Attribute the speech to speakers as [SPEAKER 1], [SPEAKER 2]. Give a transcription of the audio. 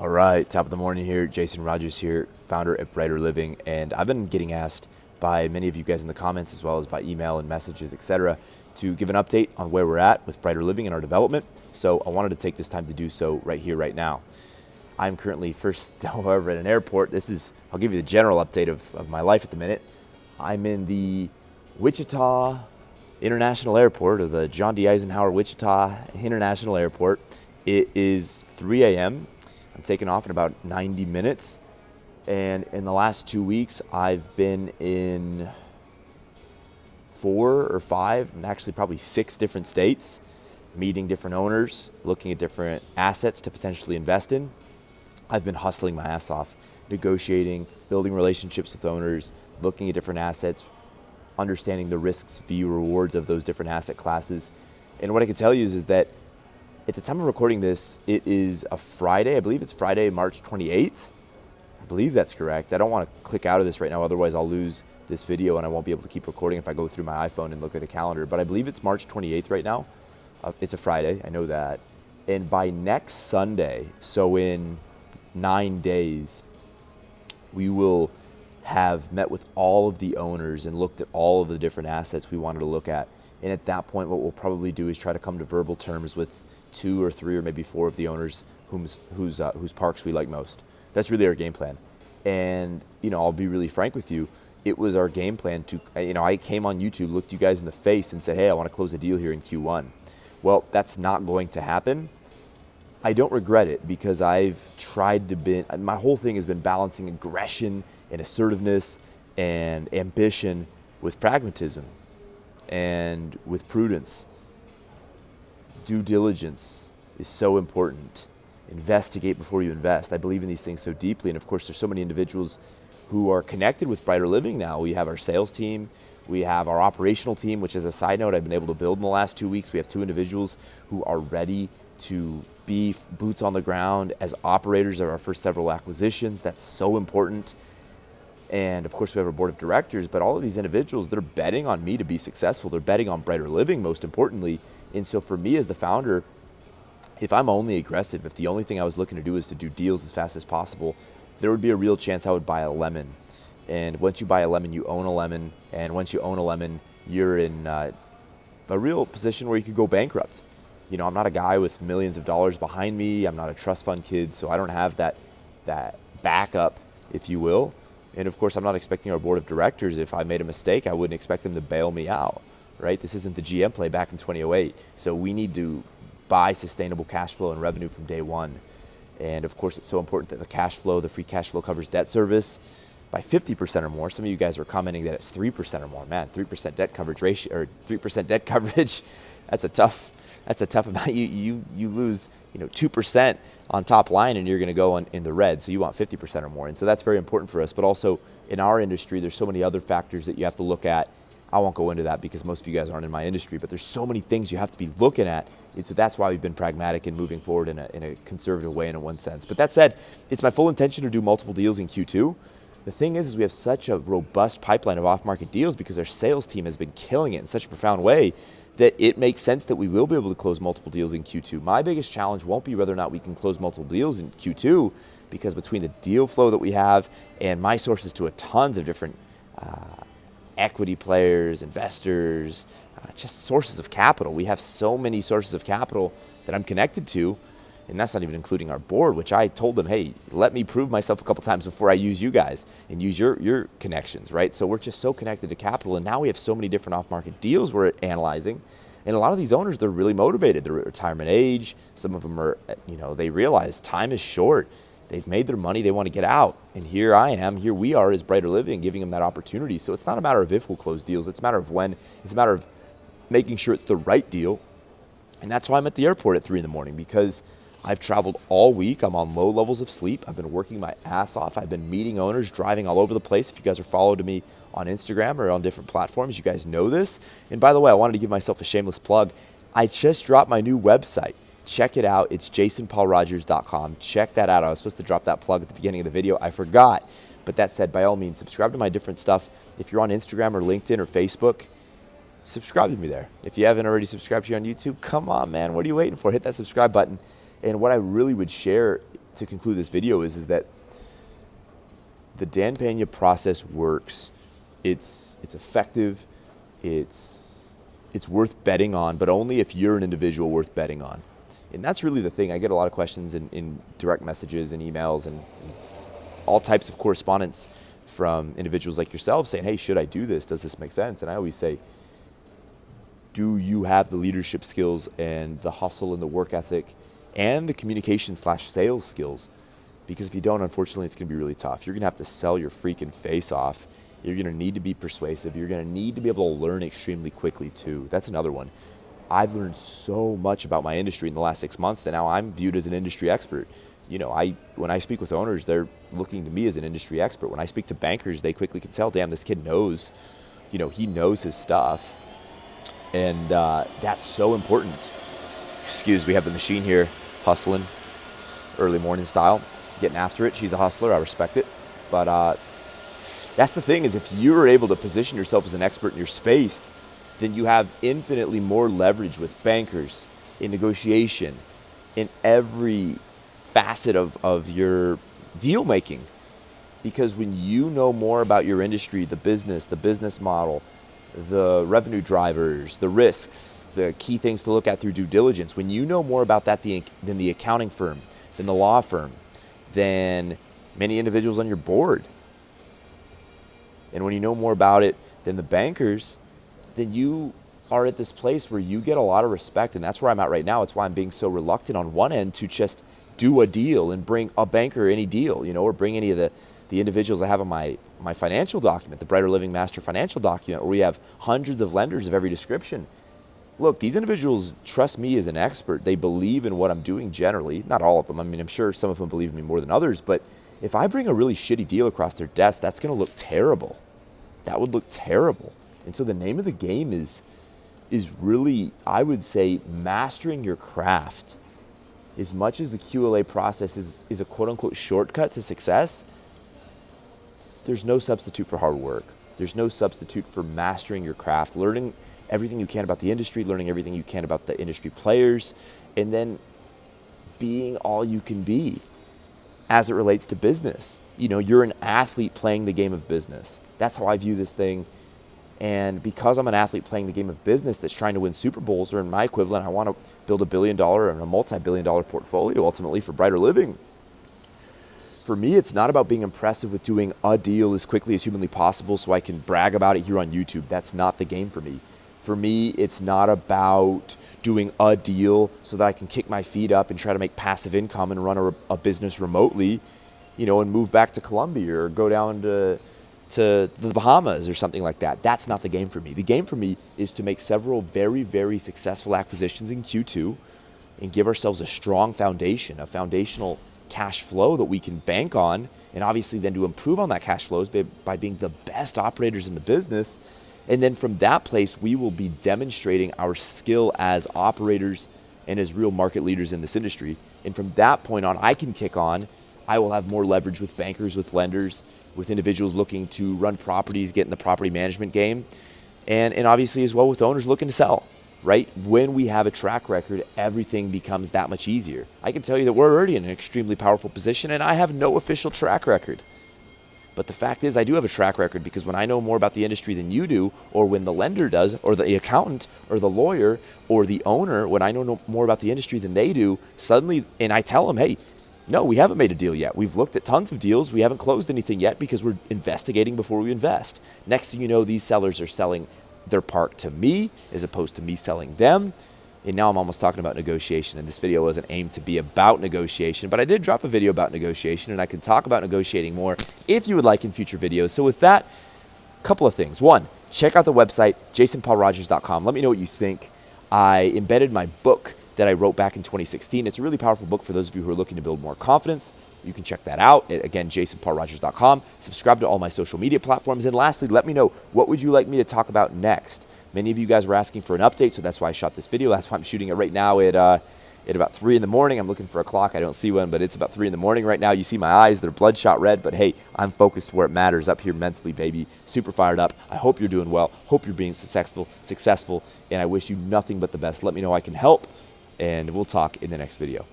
[SPEAKER 1] All right, top of the morning here. Jason Rogers here, founder at Brighter Living, and I've been getting asked by many of you guys in the comments as well as by email and messages, etc., to give an update on where we're at with Brighter Living and our development. So I wanted to take this time to do so right here, right now. I'm currently first, however, at an airport. I'll give you the general update of my life at the minute. I'm in the Wichita International Airport, or the John D. Eisenhower Wichita International Airport. It is 3 a.m. I'm taking off in about 90 minutes. And in the last 2 weeks, I've been in 4 or 5, and actually probably 6 different states, meeting different owners, looking at different assets to potentially invest in. I've been hustling my ass off, negotiating, building relationships with owners, looking at different assets, understanding the risks, view, rewards of those different asset classes. And what I can tell you is that at the time of recording this, it is a Friday. I believe it's Friday, March 28th. I believe that's correct. I don't want to click out of this right now, otherwise I'll lose this video and I won't be able to keep recording if I go through my iPhone and look at the calendar. But I believe it's March 28th right now. It's a Friday, I know that. And by next Sunday, so in 9 days, we will have met with all of the owners and looked at all of the different assets we wanted to look at. And at that point, what we'll probably do is try to come to verbal terms with 2 or 3 or maybe 4 of the owners whose parks we like most. That's really our game plan. And I'll be really frank with you. It was our game plan to, I came on YouTube, looked you guys in the face and said, hey, I want to close a deal here in Q1. Well, that's not going to happen. I don't regret it because I've tried to my whole thing has been balancing aggression and assertiveness and ambition with pragmatism and with prudence. Due diligence is so important. Investigate before you invest. I believe in these things so deeply. And of course, there's so many individuals who are connected with Brighter Living now. We have our sales team. We have our operational team, which is a side note I've been able to build in the last 2 weeks. We have 2 individuals who are ready to be boots on the ground as operators of our first several acquisitions. That's so important. And of course, we have our board of directors, but all of these individuals, they're betting on me to be successful. They're betting on Brighter Living, most importantly. And so for me as the founder, if I'm only aggressive, if the only thing I was looking to do is to do deals as fast as possible, there would be a real chance I would buy a lemon. And once you buy a lemon, you own a lemon. And once you own a lemon, you're in a real position where you could go bankrupt. I'm not a guy with millions of dollars behind me. I'm not a trust fund kid, so I don't have that backup, if you will. And of course, I'm not expecting our board of directors, if I made a mistake, I wouldn't expect them to bail me out, right? This isn't the GM play back in 2008. So we need to buy sustainable cash flow and revenue from day one. And of course, it's so important that the free cash flow covers debt service by 50% or more. Some of you guys are commenting that it's 3% or more. Man, 3% debt coverage ratio, or 3% debt coverage, that's a tough amount. You lose 2% on top line and you're going to go in the red. So you want 50% or more. And so that's very important for us. But also in our industry, there's so many other factors that you have to look at. I won't go into that because most of you guys aren't in my industry, but there's so many things you have to be looking at. And so that's why we've been pragmatic and moving forward in a conservative way in one sense. But that said, it's my full intention to do multiple deals in Q2. The thing is we have such a robust pipeline of off-market deals because our sales team has been killing it in such a profound way that it makes sense that we will be able to close multiple deals in Q2. My biggest challenge won't be whether or not we can close multiple deals in Q2, because between the deal flow that we have and my sources to tons of different equity players, investors, just sources of capital. We have so many sources of capital that I'm connected to, and that's not even including our board, which I told them, hey, let me prove myself a couple times before I use you guys and use your connections, right? So we're just so connected to capital, and now we have so many different off-market deals we're analyzing. And a lot of these owners, they're really motivated. They're at retirement age. Some of them are, they realize time is short. They've made their money. They want to get out. And here we are as Brighter Living, giving them that opportunity. So it's not a matter of if we'll close deals. It's a matter of when. It's a matter of making sure it's the right deal. And that's why I'm at the airport at 3 a.m, because I've traveled all week. I'm on low levels of sleep. I've been working my ass off. I've been meeting owners, driving all over the place. If you guys are following me on Instagram or on different platforms, you guys know this. And by the way, I wanted to give myself a shameless plug. I just dropped my new website. Check it out. It's jasonpaulrogers.com. Check that out. I was supposed to drop that plug at the beginning of the video. I forgot. But that said, by all means, subscribe to my different stuff. If you're on Instagram or LinkedIn or Facebook, subscribe to me there. If you haven't already subscribed to me on YouTube, come on, man. What are you waiting for? Hit that subscribe button. And what I really would share to conclude this video is that the Dan Pena process works. It's effective. It's worth betting on, but only if you're an individual worth betting on. And that's really the thing. I get a lot of questions in direct messages and emails and all types of correspondence from individuals like yourself saying, hey, should I do this? Does this make sense? And I always say, do you have the leadership skills and the hustle and the work ethic and the communication/sales skills? Because if you don't, unfortunately, it's going to be really tough. You're going to have to sell your freaking face off. You're going to need to be persuasive. You're going to need to be able to learn extremely quickly too. That's another one. I've learned so much about my industry in the last 6 months that now I'm viewed as an industry expert. You know, when I speak with owners, they're looking to me as an industry expert. When I speak to bankers, they quickly can tell, damn, this kid knows, he knows his stuff. And that's so important. Excuse, we have the machine here hustling, early morning style, getting after it. She's a hustler. I respect it. But that's the thing, is if you're able to position yourself as an expert in your space, then you have infinitely more leverage with bankers in negotiation, in every facet of your deal making. Because when you know more about your industry, the business model, the revenue drivers, the risks, the key things to look at through due diligence, when you know more about that than the accounting firm, than the law firm, than many individuals on your board, and when you know more about it than the bankers, then you are at this place where you get a lot of respect. And that's where I'm at right now. It's why I'm being so reluctant on one end to just do a deal and bring a banker any deal, or bring any of the individuals I have on my financial document, the Brighter Living Master financial document, where we have hundreds of lenders of every description. Look, these individuals trust me as an expert. They believe in what I'm doing generally. Not all of them. I mean, I'm sure some of them believe in me more than others, but if I bring a really shitty deal across their desk, that's going to look terrible. That would look terrible. And so the name of the game is really, I would say, mastering your craft. As much as the QLA process is a quote-unquote shortcut to success, there's no substitute for hard work. There's no substitute for mastering your craft, learning everything you can about the industry, learning everything you can about the industry players, and then being all you can be as it relates to business. You're an athlete playing the game of business. That's how I view this thing. And because I'm an athlete playing the game of business that's trying to win Super Bowls, or in my equivalent, I want to build $1 billion and a multi-billion-dollar portfolio ultimately for Brighter Living. For me, it's not about being impressive with doing a deal as quickly as humanly possible so I can brag about it here on YouTube. That's not the game for me. For me, it's not about doing a deal so that I can kick my feet up and try to make passive income and run a business remotely, and move back to Colombia or go down to the Bahamas or something like that. That's not the game for me. The game for me is to make several very, very successful acquisitions in Q2 and give ourselves a strong foundation, a foundational cash flow that we can bank on, and obviously then to improve on that cash flows by being the best operators in the business. And then from that place, we will be demonstrating our skill as operators and as real market leaders in this industry. And from that point on, I can kick on. I will have more leverage with bankers, with lenders, with individuals looking to run properties, get in the property management game, and obviously as well with owners looking to sell, right? When we have a track record, everything becomes that much easier. I can tell you that we're already in an extremely powerful position, and I have no official track record. But the fact is, I do have a track record, because when I know more about the industry than you do, or when the lender does, or the accountant, or the lawyer, or the owner, when I know more about the industry than they do, suddenly, and I tell them, hey, no, we haven't made a deal yet. We've looked at tons of deals. We haven't closed anything yet because we're investigating before we invest. Next thing you know, these sellers are selling their part to me as opposed to me selling them. And now I'm almost talking about negotiation, and this video wasn't aimed to be about negotiation, but I did drop a video about negotiation, and I can talk about negotiating more if you would like in future videos. So with that, a couple of things. One, check out the website, jasonpaulrogers.com. Let me know what you think. I embedded my book that I wrote back in 2016. It's a really powerful book for those of you who are looking to build more confidence. You can check that out. Again, jasonpaulrogers.com. Subscribe to all my social media platforms. And lastly, let me know, what would you like me to talk about next? Many of you guys were asking for an update, so that's why I shot this video. That's why I'm shooting it right now at about 3 in the morning. I'm looking for a clock. I don't see one, but it's about 3 in the morning right now. You see my eyes. They're bloodshot red, but hey, I'm focused where it matters, up here mentally, baby. Super fired up. I hope you're doing well. Hope you're being successful, and I wish you nothing but the best. Let me know I can help, and we'll talk in the next video.